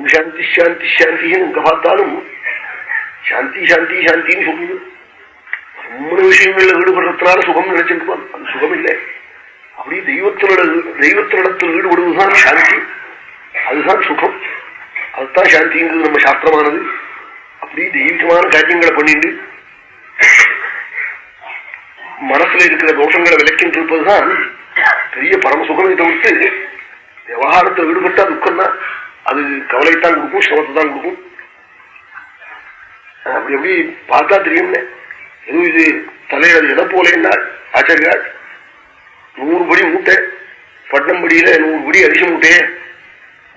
ஓம் சாந்தி சாந்தி சாந்தின்னு எங்க பார்த்தாலும் சாந்தி சாந்தி சாந்தின்னு சொல்லுது. ரொம்ப விஷயங்கள்ல ஈடுபடுறதுனால சுகம் நினைச்சிருப்பான். அது சுகம் இல்லை. அப்படி தெய்வத்தினிடத்தில் ஈடுபடுவதுதான் சாந்தி. அதுதான் சுகம். அதுதான் சாந்திங்கிறது நம்ம சாஸ்திரமானது. அப்படி தெய்வீகமான காரியங்களை பண்ணிட்டு மனசுல இருக்கிற தோஷங்களை விலக்கிட்டு இருப்பதுதான் பெரிய பரமசுகமே தவிர்த்து விவகாரத்தில் ஈடுபட்டா துக்கம் தான். அது கவலைத்தான் கொடுக்கும், சிரமத்தை தான் கொடுக்கும். அப்படி எப்படி பார்த்தா தெரியும்ல. எதுவும் இது தலையில எதை போலேன்னா ஆச்சாரியாள் 100 படி மூட்டை பட்டணம்படியில 100 படி அரிசி மூட்டையே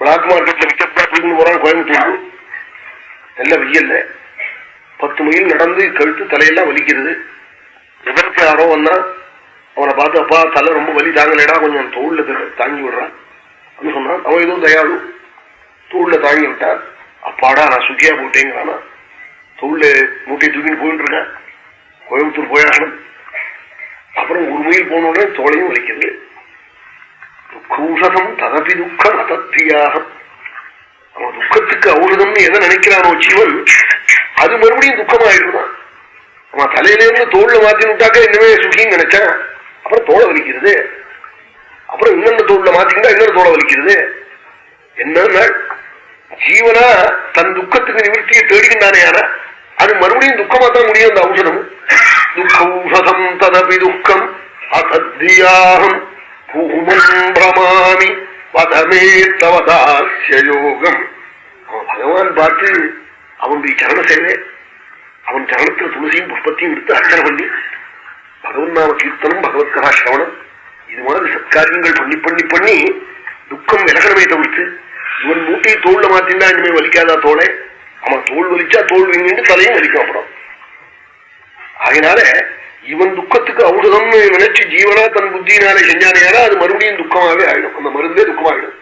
பிளாக் மார்க்கெட்ல விற்கப்பட்டு போறான் கோயம்புத்தூருக்கு. நல்ல வெயில்ல 10 மைல் நடந்து கழுத்து தலையெல்லாம் வலிக்கிறது. எதற்கு யாரோ வந்தா அவனை பார்த்து அப்பா தலை ரொம்ப வலி தாங்கலடா கொஞ்சம் தோல்ல தாங்கி விடுறான் அப்படின்னு சொன்னான். அவன் ஏதோ தயாளு தோல்ல தாங்கி விட்டான். அப்பாடா நான் சுக்கியா போட்டேங்கிறானா. தோல்ல மூட்டையை தூக்கிட்டு போயிட்டு இருக்கேன். கோயம்புத்தூர் போயாகணும். அப்புறம் 1 மைல் போன உடனே தோலையும் வலிக்கிறது. துக்கௌஷதம் ததபி துக்கம் அதத்தியாகம். அவன் துக்கத்துக்கு ஔஷதம்னு எதை நினைக்கிறானோ ஜீவன் அது மறுபடியும் துக்கமாயிடுதான். அவன் தலையிலேருந்து தோல்ல மாத்தி விட்டாக்க இன்னுமே சுகின்னு நினைச்சான். அப்புறம் தோலை வலிக்கிறது. அப்புறம் இன்னொன்னு தோல்ல மாத்திக்கிட்டா இன்னொரு தோலை வலிக்கிறது. என்ன ஜீவனா தன் துக்கத்துக்கு நிவர்த்தியை தேடிக்கின்றானே ஆனா அது மறுபடியும் துக்கமா தான் முடியும். அந்த ஔஷதம் துக்கௌஷதம் ததபி துக்கம் அதத்தியாகம் பூமன் பிரமாமி வதமே தவதாஸ்ய யோகம். அவன் பகவான் பார்த்து அவனுடைய சரண சேவை, அவன் சரணத்துல துளசியும் புஷ்பத்தையும் எடுத்து அர்ச்சனை பண்ணி பகவன் நாம கீர்த்தனம் பகவத் கதா சிரவணம் இது மாதிரி சத்காரியங்கள் பண்ணி பண்ணி பண்ணி துக்கம் விலகனமே தவிர்த்து இவன் மூட்டையை தோல்ல மாத்தினா இனிமே வலிக்காதா தோலை. அவன் தோல் வலிச்சா தோல் வீங்கிட்டு தலையும் வலிக்கும். அப்புறம் அதனால இவன் துக்கத்துக்கு ஔஷதம்னு நினைச்சு ஜீவனா தன் புத்தியினாலே செஞ்சானேனா அது மறுபடியும் துக்கமாவே ஆயிடும். அந்த மருந்தே துக்கமாயிடும்.